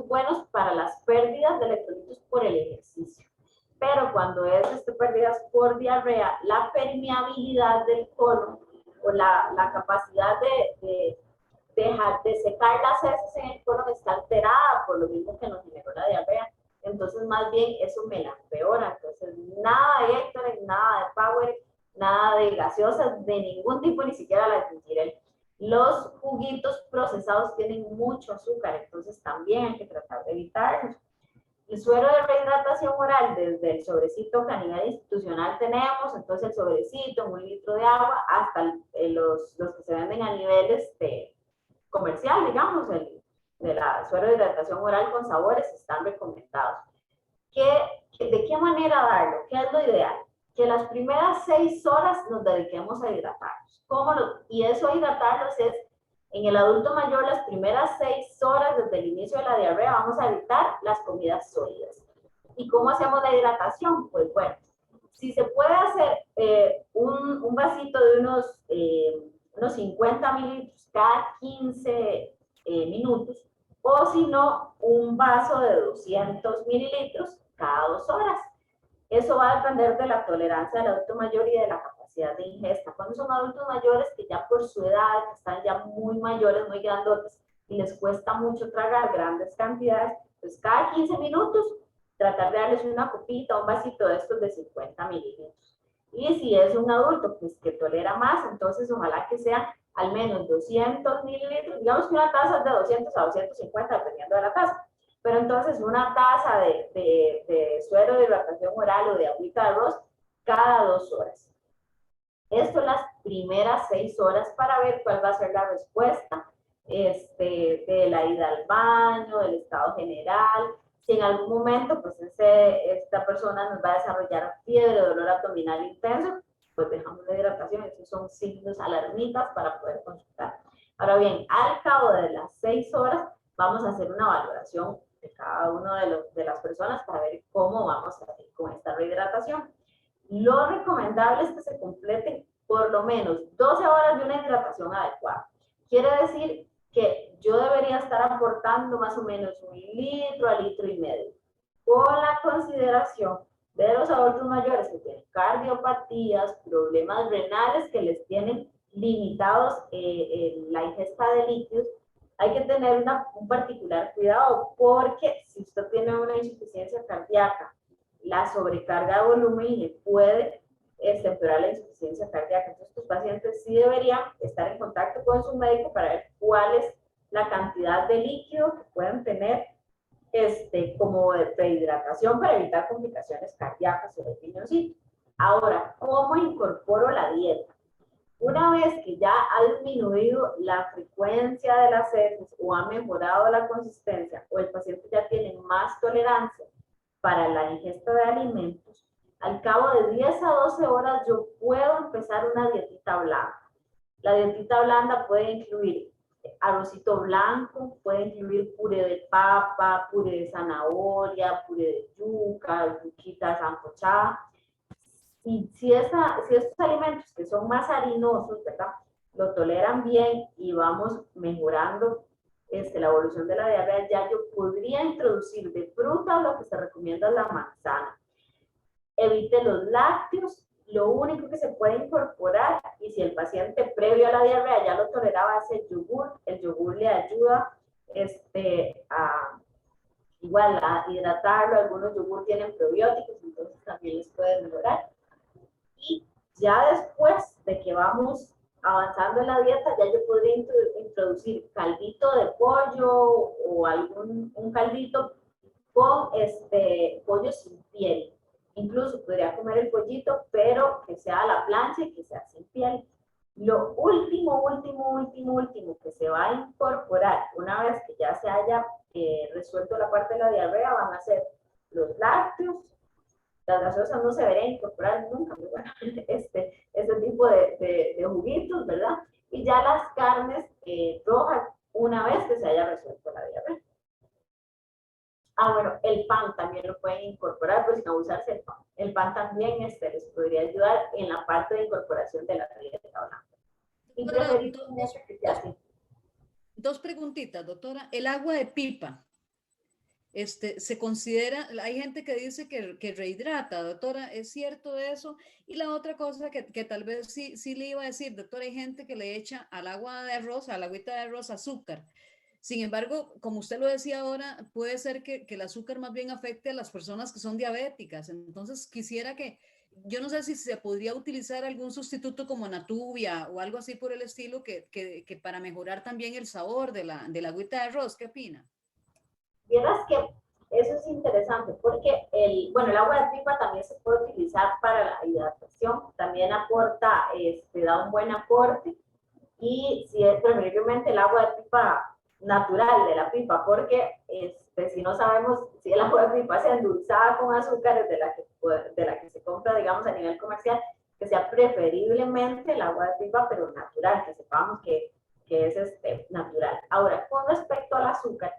buenos para las pérdidas de electrolitos por el ejercicio. Pero cuando es pérdidas por diarrea, la permeabilidad del colon o la capacidad de secar las heces en el colon está alterada por lo mismo que nos generó la diarrea. Entonces, más bien, eso me la empeora. Entonces, nada de Gatorade, nada de Power, nada de gaseosas de ningún tipo, ni siquiera la de ginger. Los juguitos procesados tienen mucho azúcar, entonces también hay que tratar de evitarlos. El suero de rehidratación oral, desde el sobrecito que a nivel institucional tenemos, entonces el sobrecito, 1 litro de agua, hasta los que se venden a nivel comercial, digamos, de la suero de hidratación oral con sabores, están recomendados. ¿De qué manera darlo? ¿Qué es lo ideal? Que las primeras 6 horas nos dediquemos a hidratarnos. Y eso hidratarnos es, en el adulto mayor, las primeras 6 horas desde el inicio de la diarrea, vamos a evitar las comidas sólidas. ¿Y cómo hacemos la hidratación? Pues bueno, si se puede hacer un vasito de unos 50 mililitros cada 15 minutos, o si no, un vaso de 200 mililitros cada 2 horas. Eso va a depender de la tolerancia del adulto mayor y de la capacidad de ingesta. Cuando son adultos mayores que ya por su edad, que están ya muy mayores, muy grandotes, y les cuesta mucho tragar grandes cantidades, pues cada 15 minutos tratar de darles una copita, un vasito de estos de 50 mililitros. Y si es un adulto pues, que tolera más, entonces ojalá que sea al menos 200 mililitros, digamos que una taza es de 200 a 250 dependiendo de la taza, pero entonces una taza de suero de hidratación oral o de agüita de arroz cada 2 horas. Esto las primeras 6 horas para ver cuál va a ser la respuesta de la ida al baño, del estado general. Si en algún momento pues esta persona nos va a desarrollar fiebre, dolor abdominal intenso, pues dejamos la hidratación. Esos son signos alarmitas para poder consultar. Ahora bien, al cabo de las 6 horas vamos a hacer una valoración de cada una de las personas para ver cómo vamos a ir con esta rehidratación. Lo recomendable es que se completen por lo menos 12 horas de una hidratación adecuada. Quiere decir que yo debería estar aportando más o menos 1 litro a 1,5 litros, con la consideración de los adultos mayores que tienen cardiopatías, problemas renales que les tienen limitados la ingesta de líquidos. Hay que tener un particular cuidado porque si usted tiene una insuficiencia cardíaca, la sobrecarga de volumen le puede empeorar la insuficiencia cardíaca. Entonces, estos pacientes sí deberían estar en contacto con su médico para ver cuál es la cantidad de líquido que pueden tener como de prehidratación para evitar complicaciones cardíacas o de riñoncito. Ahora, ¿cómo incorporo la dieta? Una vez que ya ha disminuido la frecuencia de las heces o ha mejorado la consistencia o el paciente ya tiene más tolerancia para la ingesta de alimentos, al cabo de 10 a 12 horas yo puedo empezar una dietita blanda. La dietita blanda puede incluir arrocito blanco, puede incluir puré de papa, puré de zanahoria, puré de yuca, yuquita sancochada. Y si estos alimentos que son más harinosos, ¿verdad? Lo toleran bien y vamos mejorando la evolución de la diarrea, ya yo podría introducir de fruta lo que se recomienda es la manzana. Evite los lácteos, lo único que se puede incorporar, y si el paciente previo a la diarrea ya lo toleraba, es el yogur le ayuda igual a hidratarlo, algunos yogur tienen probióticos, entonces también les puede mejorar. Y ya después de que vamos avanzando en la dieta, ya yo podría introducir caldito de pollo o un caldito con pollo sin piel. Incluso podría comer el pollito, pero que sea a la plancha y que sea sin piel. Lo último que se va a incorporar una vez que ya se haya resuelto la parte de la diarrea van a ser los lácteos. Las gaseosas no se deberían incorporar nunca, pero bueno, este tipo de juguitos, ¿verdad? Y ya las carnes rojas una vez que se haya resuelto la diarrea. Bueno, el pan también lo pueden incorporar, pero sin abusarse del pan. El pan también les podría ayudar en la parte de incorporación de la dieta blanca. Y dos preguntitas, doctora. El agua de pipa, Se considera, hay gente que dice que rehidrata, doctora, ¿es cierto eso? Y la otra cosa que tal vez sí le iba a decir, doctora, hay gente que le echa al agua de arroz, a la agüita de arroz, azúcar. Sin embargo, como usted lo decía ahora, puede ser que el azúcar más bien afecte a las personas que son diabéticas. Entonces, quisiera yo no sé si se podría utilizar algún sustituto como Natubia o algo así por el estilo que para mejorar también el sabor de la agüita de arroz. ¿Qué opina? Vieras que eso es interesante porque el agua de pipa también se puede utilizar para la hidratación, también aporta, da un buen aporte y si es preferiblemente el agua de pipa natural de la pipa, porque si no sabemos si el agua de pipa sea endulzada con azúcares de la que se compra, digamos, a nivel comercial, que sea preferiblemente el agua de pipa, pero natural, que sepamos que es natural. Ahora, con respecto al azúcar,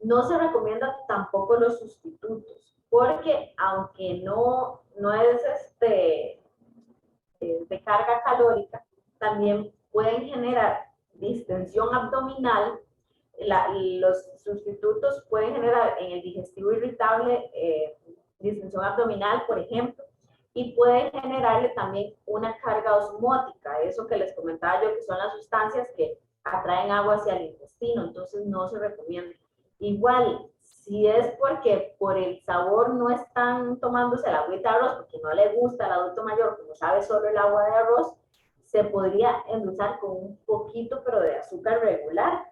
no se recomienda tampoco los sustitutos, porque aunque no es de carga calórica, también pueden generar distensión abdominal. Los sustitutos pueden generar en el digestivo irritable distensión abdominal, por ejemplo, y pueden generarle también una carga osmótica, eso que les comentaba yo, que son las sustancias que atraen agua hacia el intestino, entonces no se recomienda. Igual, si es porque por el sabor no están tomándose el agüita de arroz, porque no le gusta al adulto mayor, como sabe solo el agua de arroz, se podría endulzar con un poquito, pero de azúcar regular,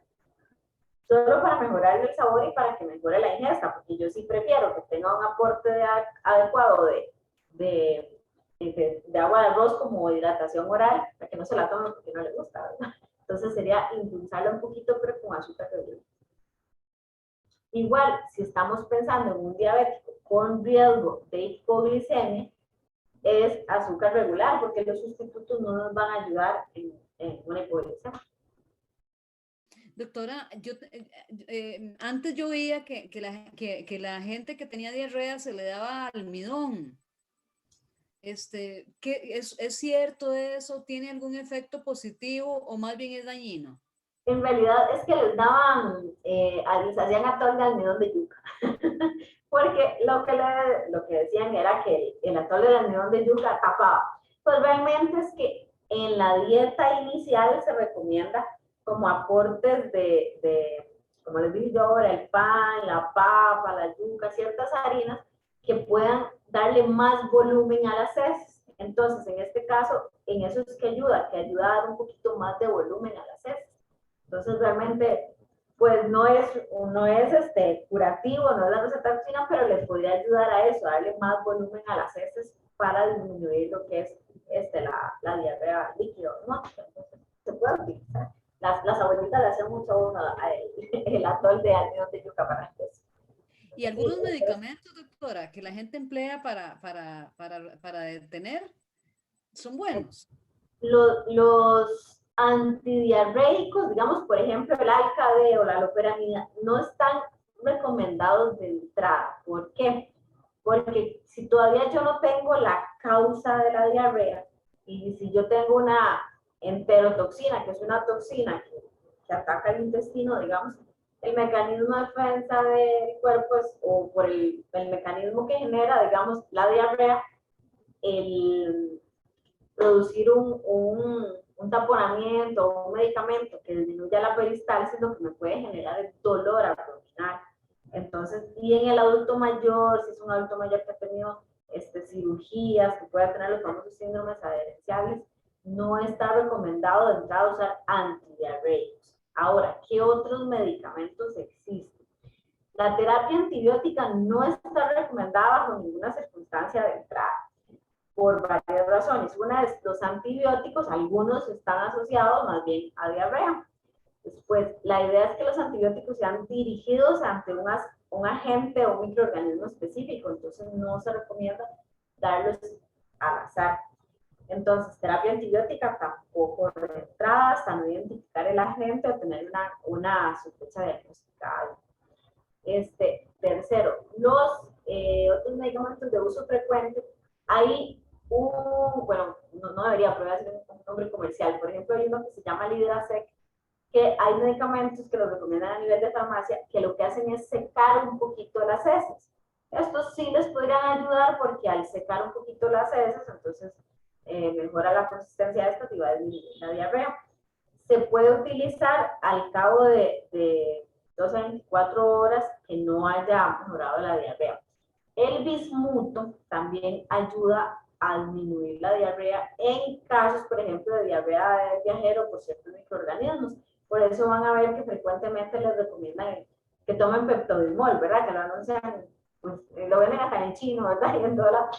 solo para mejorar el sabor y para que mejore la ingesta, porque yo sí prefiero que tenga un aporte adecuado de agua de arroz como hidratación oral, para que no se la tome porque no le gusta, ¿verdad? Entonces sería endulzarla un poquito, pero con azúcar regular. Igual, si estamos pensando en un diabético con riesgo de hipoglicemia, es azúcar regular, porque los sustitutos no nos van a ayudar en una hipoglicemia. Doctora, antes yo veía que la gente que tenía diarrea se le daba almidón. ¿Es cierto eso? ¿Tiene algún efecto positivo o más bien es dañino? En realidad es que les daban, les hacían atol de almidón de yuca. Porque lo que decían era que el atol de almidón de yuca tapaba. Pues realmente es que en la dieta inicial se recomienda como aportes como les dije yo ahora, el pan, la papa, la yuca, ciertas harinas que puedan darle más volumen a las heces. Entonces, en este caso, en eso es que ayuda a dar un poquito más de volumen a las heces. Entonces, realmente, pues no es curativo, no es la receta de cocina, pero le podría ayudar a eso, a darle más volumen a las heces para disminuir lo que es la diarrea líquida, ¿no? Entonces, se puede utilizar. Las abuelitas le hacen mucho uno el atol de almidón de yuca para eso. ¿Y algunos medicamentos, doctora, que la gente emplea para detener, son buenos? Los antidiarreicos, digamos, por ejemplo, el Alcade o la loperamida, no están recomendados de entrada. ¿Por qué? Porque si todavía yo no tengo la causa de la diarrea y si yo tengo una enterotoxina, que es una toxina que ataca el intestino, digamos, el mecanismo de defensa del cuerpo o por el mecanismo que genera, digamos, la diarrea, el producir un taponamiento o un medicamento que disminuya la peristalsis, lo que me puede generar es dolor abdominal. Entonces, y en el adulto mayor, si es un adulto mayor que ha tenido cirugías, que pueda tener los famosos síndromes adherenciales, no está recomendado de entrada usar antidiarreicos. Ahora, ¿qué otros medicamentos existen? La terapia antibiótica no está recomendada bajo ninguna circunstancia de entrada, por varias razones. Una es los antibióticos, algunos están asociados más bien a diarrea. Después, la idea es que los antibióticos sean dirigidos ante un agente o un microorganismo específico, entonces no se recomienda darlos al azar. Entonces, terapia antibiótica tampoco de entrada, hasta no identificar el agente o tener una sospecha diagnosticada. Tercero, los otros medicamentos de uso frecuente, hay bueno, no debería, pero voy a decir un nombre comercial. Por ejemplo, hay uno que se llama Lidrasec, que hay medicamentos que los recomiendan a nivel de farmacia que lo que hacen es secar un poquito las heces. Estos sí les podrían ayudar porque al secar un poquito las heces, entonces mejora la consistencia de esto y va a disminuir la diarrea. Se puede utilizar al cabo de 12 a 24 horas que no haya mejorado la diarrea. El bismuto también ayuda a disminuir la diarrea en casos, por ejemplo, de diarrea de viajero por ciertos microorganismos. Por eso van a ver que frecuentemente les recomiendan que tomen Pepto-Bismol, ¿verdad? Que lo anuncian, pues lo venden hasta en chino, ¿verdad? Y en toda la...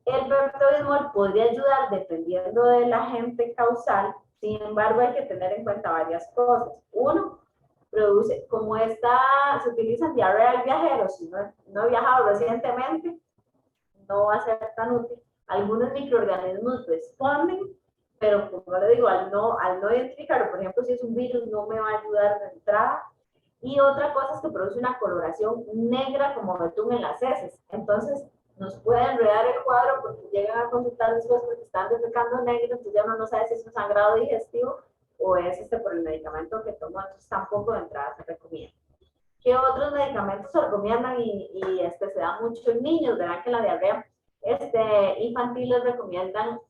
El Pepto-Bismol podría ayudar dependiendo del agente causal. Sin embargo, hay que tener en cuenta varias cosas. Uno, produce, como se utiliza en diarrea del viajero, si no he viajado recientemente, no va a ser tan útil. Algunos microorganismos responden, pero como le digo, al no identificarlo, por ejemplo, si es un virus, no me va a ayudar de entrada. Y otra cosa es que produce una coloración negra como betún en las heces. Entonces, nos puede enredar el cuadro porque llegan a consultar después porque están defecando negro, entonces ya uno no sabe si es un sangrado digestivo o es por el medicamento que tomó, entonces tampoco de entrada se recomienda. ¿Qué otros medicamentos se recomiendan y se da mucho en niños? Verán que la diarrea infantil les recomiendan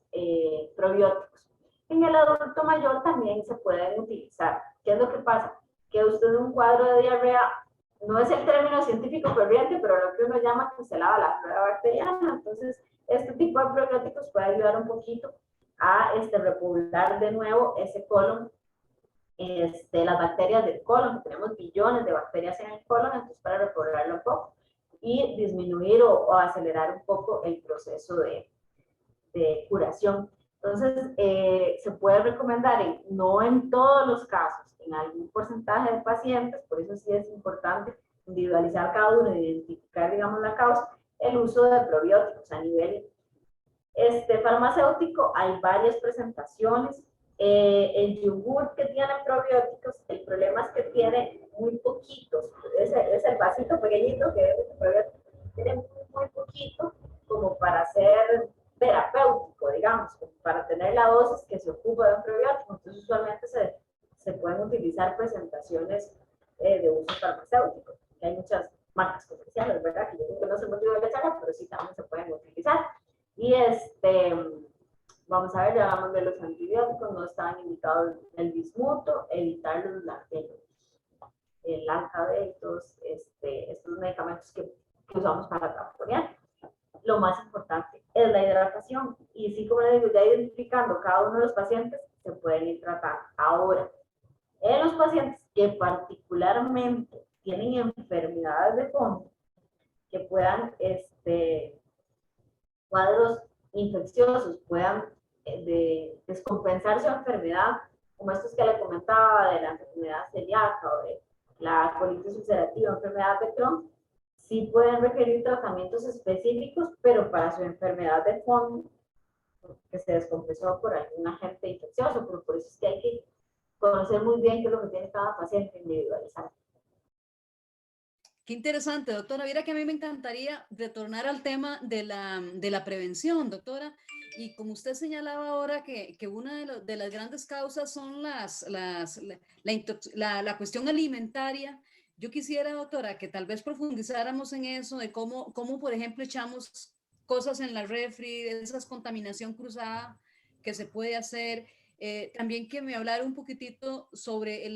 probióticos. En el adulto mayor también se pueden utilizar. ¿Qué es lo que pasa? Que usted en un cuadro de diarrea, no es el término científico corriente, pero lo que uno llama que se lava la flora bacteriana. Entonces, este tipo de probióticos puede ayudar un poquito a repoblar de nuevo ese colon, las bacterias del colon, que tenemos billones de bacterias en el colon, entonces para repoblarlo un poco y disminuir o acelerar un poco el proceso de curación. Entonces, se puede recomendar, no en todos los casos, en algún porcentaje de pacientes, por eso sí es importante individualizar cada uno, identificar, digamos, la causa, el uso de probióticos a nivel farmacéutico. Hay varias presentaciones. El yogur que tiene probióticos, el problema es que tiene muy poquitos, es el vasito pequeñito que es el probiótico, tiene muy poquito como para ser terapéutico, digamos, para tener la dosis que se ocupa de un probiótico. Entonces, usualmente se pueden utilizar presentaciones de uso farmacéutico. Hay muchas marcas comerciales, ¿verdad? Que yo creo que no se motivo de echarla, pero sí también se pueden utilizar. Y vamos a ver, ya hablamos de los antibióticos, no estaban indicados el bismuto, evitar el alcade y todos estos medicamentos que usamos para tamponear. Lo más importante es la hidratación. Y sí, como le digo, ya identificando cada uno de los pacientes, se pueden ir tratando. Ahora, en los pacientes que particularmente tienen enfermedades de fondo, que puedan, cuadros infecciosos, puedan descompensar su enfermedad, como estos que le comentaba de la enfermedad celíaca o de la colitis ulcerativa, enfermedad de Crohn, sí pueden requerir tratamientos específicos, pero para su enfermedad de fondo, que se descompensó por algún agente infeccioso, pero por eso es que hay que conocer muy bien qué es lo que tiene cada paciente, individualizar. Qué interesante, doctora. Mira que a mí me encantaría retornar al tema de la prevención, doctora. Y como usted señalaba ahora que una de las grandes causas son la cuestión alimentaria, yo quisiera, doctora, que tal vez profundizáramos en eso, de cómo por ejemplo, echamos cosas en la refri, de esa contaminación cruzada que se puede hacer. También que me hablara un poquitito sobre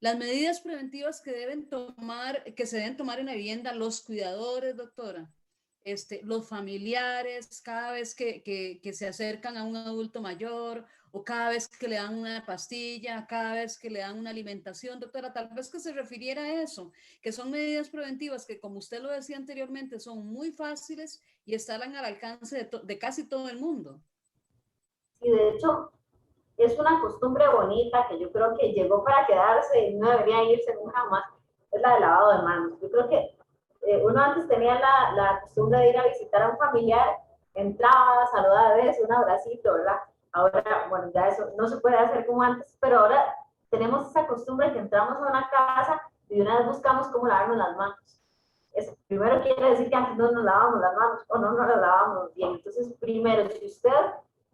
las medidas preventivas que se deben tomar en la vivienda, los cuidadores, doctora, los familiares, cada vez que se acercan a un adulto mayor o cada vez que le dan una pastilla, cada vez que le dan una alimentación, doctora, tal vez que se refiriera a eso, que son medidas preventivas que, como usted lo decía anteriormente, son muy fáciles y estarán al alcance de casi todo el mundo. Y de hecho, es una costumbre bonita que yo creo que llegó para quedarse y no debería irse nunca más, es la del lavado de manos. Yo creo que uno antes tenía la costumbre de ir a visitar a un familiar, entraba, saludaba, de un abracito, ¿verdad? Ahora, bueno, ya eso no se puede hacer como antes, pero ahora tenemos esa costumbre que entramos a una casa y de una vez buscamos cómo lavarnos las manos. Eso primero quiere decir que antes no nos lavábamos las manos o no nos las lavábamos bien. Entonces, primero, si usted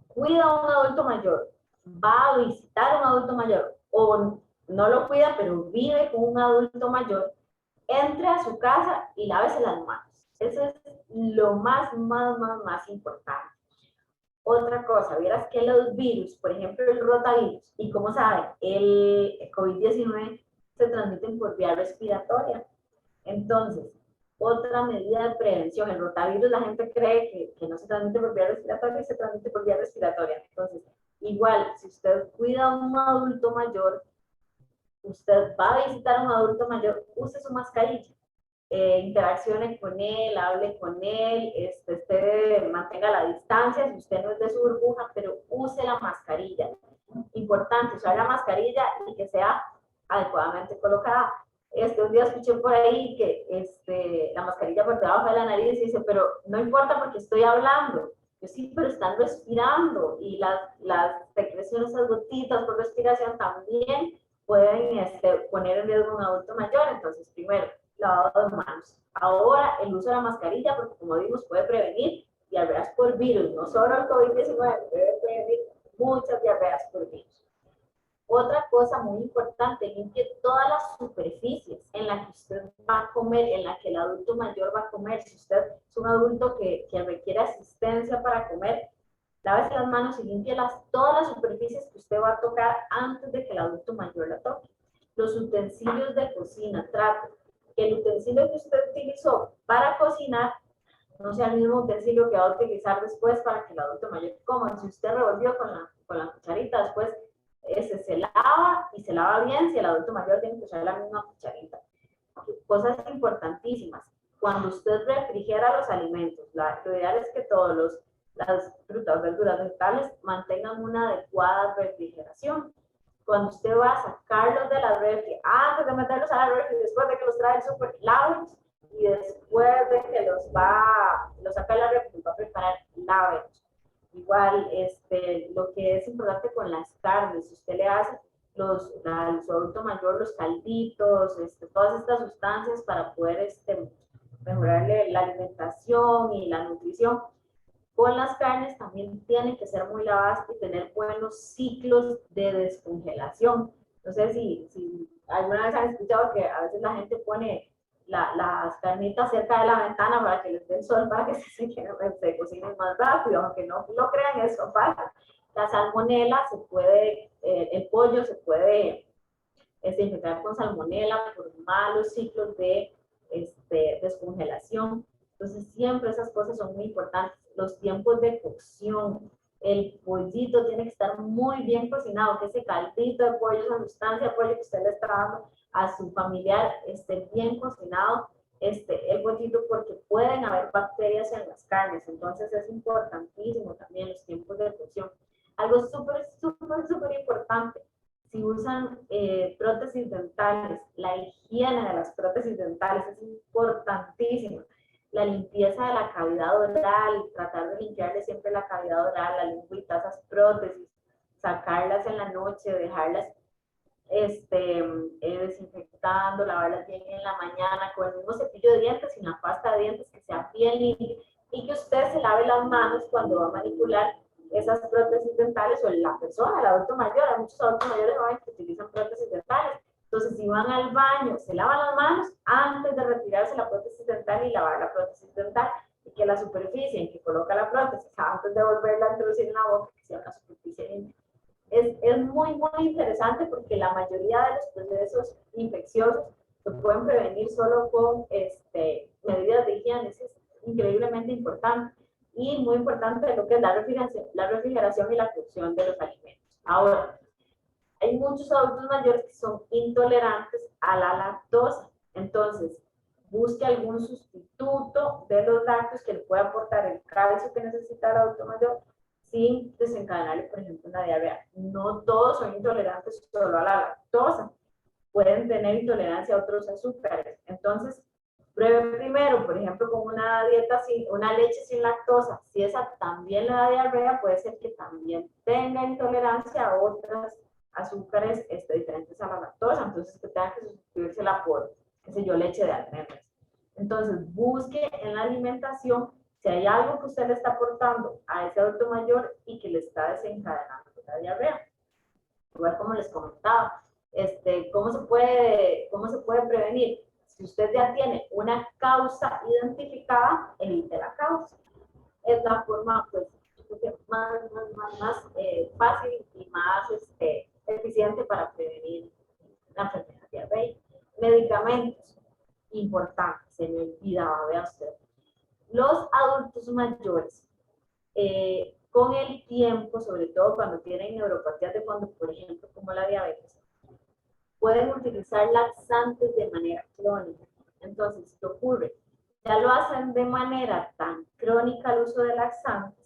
cuida a un adulto mayor va a visitar a un adulto mayor o no lo cuida, pero vive con un adulto mayor, entre a su casa y lávese las manos. Eso es lo más importante. Otra cosa, vieras que los virus, por ejemplo el rotavirus, y como saben, el COVID-19 se transmiten por vía respiratoria. Entonces, otra medida de prevención, el rotavirus la gente cree que no se transmite por vía respiratoria y se transmite por vía respiratoria. Entonces, igual, si usted cuida a un adulto mayor, usted va a visitar a un adulto mayor, use su mascarilla. Interaccione con él, hable con él, mantenga la distancia, si usted no es de su burbuja, pero use la mascarilla. Importante, usar la mascarilla y que sea adecuadamente colocada. Un día escuché por ahí que la mascarilla por debajo de la nariz y dice, pero no importa porque estoy hablando. Yo sí, pero están respirando y las secreciones, esas gotitas por respiración también pueden poner en riesgo a un adulto mayor. Entonces, primero, lavado de manos. Ahora, el uso de la mascarilla, porque como vimos, puede prevenir diarreas por virus, no solo el COVID-19, puede prevenir muchas diarreas por virus. Otra cosa muy importante, limpie todas las superficies en las que usted va a comer, en las que el adulto mayor va a comer. Si usted es un adulto que requiere asistencia para comer, lávese las manos y limpie todas las superficies que usted va a tocar antes de que el adulto mayor la toque. Los utensilios de cocina, trate que el utensilio que usted utilizó para cocinar no sea el mismo utensilio que va a utilizar después para que el adulto mayor coma. Si usted revolvió con la cucharita, después se lava y se lava bien si el adulto mayor tiene que usar la misma cucharita. Cosas importantísimas. Cuando usted refrigera los alimentos, lo ideal es que las frutas, verduras, vegetales mantengan una adecuada refrigeración. Cuando usted va a sacarlos de la refri, antes de meterlos a la refri, después de que los trae el súper, lávenlos, y después de que los saca de la refri, los va a preparar, lávenlos. Igual, lo que es importante con las carnes, si usted le hace a su adulto mayor los calditos, todas estas sustancias para poder mejorarle la alimentación y la nutrición. Con las carnes también tienen que ser muy lavadas y tener buenos ciclos de descongelación. No sé si alguna vez han escuchado que a veces la gente pone las carnitas cerca de la ventana para que les dé el sol, para que se cocinen más rápido, aunque no lo crean, eso pasa. La salmonela el pollo se puede infectar con salmonela por malos ciclos de descongelación. Entonces, siempre esas cosas son muy importantes. Los tiempos de cocción. El pollito tiene que estar muy bien cocinado, que ese caldito de pollo, esa sustancia de pollo que usted le está dando a su familiar esté bien cocinado, el pollito, porque pueden haber bacterias en las carnes. Entonces, es importantísimo también los tiempos de cocción. Algo súper importante. Si usan prótesis dentales, la higiene de las prótesis dentales es importantísima. La limpieza de la cavidad oral, tratar de limpiarle siempre la cavidad oral, la lengüita, esas prótesis, sacarlas en la noche, dejarlas desinfectando, lavarlas bien en la mañana con el mismo cepillo de dientes y una pasta de dientes que sea bien limpia, y que usted se lave las manos cuando va a manipular esas prótesis dentales, o la persona, el adulto mayor. Hay muchos adultos mayores jóvenes que utilizan prótesis dentales. Entonces, si van al baño, se lavan las manos antes de retirarse la prótesis dental y lavar la prótesis dental, y que la superficie en que coloca la prótesis, antes de volverla a introducir en la boca, que sea una superficie limpia. Es muy interesante, porque la mayoría de los procesos infecciosos se pueden prevenir solo con medidas de higiene. Es increíblemente importante. Y muy importante lo que es la refrigeración y la cocción de los alimentos. Ahora, hay muchos adultos mayores que son intolerantes a la lactosa. Entonces, busque algún sustituto de los lácteos que le pueda aportar el calcio que necesita el adulto mayor sin desencadenarle, por ejemplo, una diarrea. No todos son intolerantes solo a la lactosa. Pueden tener intolerancia a otros azúcares. Entonces, pruebe primero, por ejemplo, con una leche sin lactosa. Si esa también le da diarrea, puede ser que también tenga intolerancia a otras azúcares diferentes a la lactosa. Entonces, que tenga que sustituírsela por, qué sé yo, leche de almendras. Entonces, busque en la alimentación si hay algo que usted le está aportando a ese adulto mayor y que le está desencadenando la diarrea. igual como les comentaba, ¿cómo se puede prevenir? Si usted ya tiene una causa identificada, evite la causa. Es la forma, pues, más fácil y más eficiente para prevenir la enfermedad diarreica. Medicamentos, importantes, se me olvidaba, vea usted. Los adultos mayores, con el tiempo, sobre todo cuando tienen neuropatías de fondo, por ejemplo, como la diabetes, pueden utilizar laxantes de manera crónica. Entonces, ¿qué ocurre? Ya lo hacen de manera tan crónica el uso de laxantes,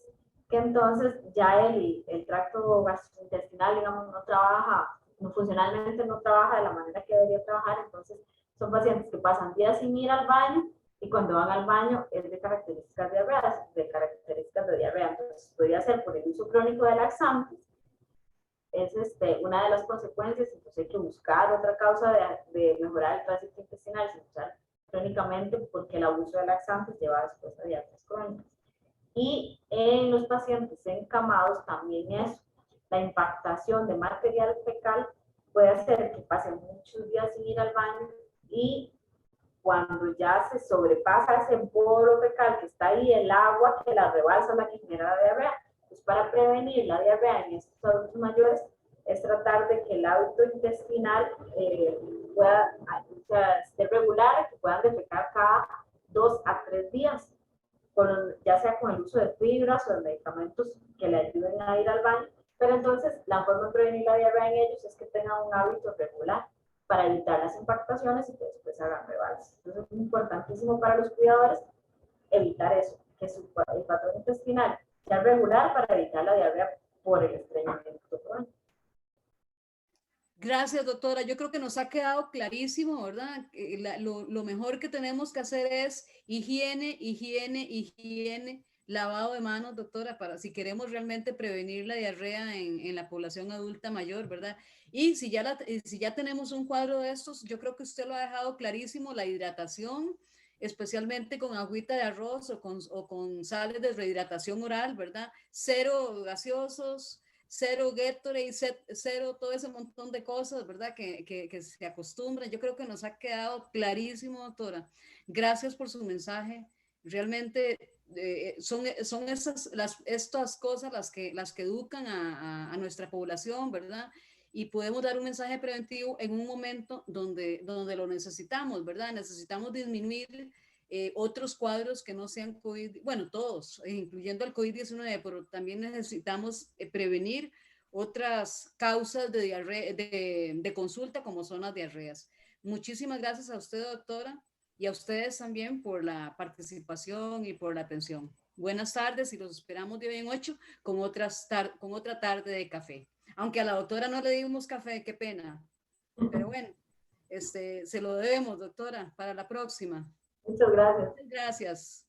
que entonces ya el tracto gastrointestinal, digamos, no trabaja, funcionalmente no trabaja de la manera que debería trabajar. Entonces, son pacientes que pasan días sin ir al baño, y cuando van al baño es de características de diarrea. Entonces, podría ser por el uso crónico de laxantes, es una de las consecuencias. Entonces hay que buscar otra causa de mejorar el tránsito intestinal sin usar crónicamente, porque el abuso de laxantes lleva después a diarreas crónicas. Y en los pacientes encamados también eso, la impactación de material fecal puede hacer que pasen muchos días sin ir al baño, y cuando ya se sobrepasa ese bolo fecal que está ahí, el agua que la rebalsa la que genera la diarrea. Pues para prevenir la diarrea en estos adultos mayores es tratar de que el hábito intestinal pueda, o sea, esté regular, que puedan defecar cada 2 a 3 días, ya sea con el uso de fibras o de medicamentos que le ayuden a ir al baño. Pero entonces la forma de prevenir la diarrea en ellos es que tengan un hábito regular para evitar las impactaciones y que después hagan rebalses. Entonces es importantísimo para los cuidadores evitar eso, que el patrón intestinal sea regular para evitar la diarrea por el estreñimiento crónico. Gracias, doctora. Yo creo que nos ha quedado clarísimo, ¿verdad? Lo mejor que tenemos que hacer es higiene, higiene, higiene, lavado de manos, doctora, para si queremos realmente prevenir la diarrea en la población adulta mayor, ¿verdad? Y si ya tenemos un cuadro de estos, yo creo que usted lo ha dejado clarísimo, la hidratación, especialmente con agüita de arroz o con sales de rehidratación oral, ¿verdad? Cero gaseosos, cero Gatorade, cero todo ese montón de cosas, ¿verdad? Que se acostumbran. Yo creo que nos ha quedado clarísimo, doctora. Gracias por su mensaje. Realmente son estas cosas las que educan a nuestra población, ¿verdad? Y podemos dar un mensaje preventivo en un momento donde lo necesitamos, ¿verdad? Necesitamos disminuir otros cuadros que no sean COVID, bueno, todos, incluyendo el COVID-19, pero también necesitamos prevenir otras causas de diarrea, de consulta, como son las diarreas. Muchísimas gracias a usted, doctora, y a ustedes también por la participación y por la atención. Buenas tardes y los esperamos de hoy en 8 con otra tarde de café. Aunque a la doctora no le dimos café, qué pena. Pero bueno, se lo debemos, doctora, para la próxima. Muchas gracias. Gracias.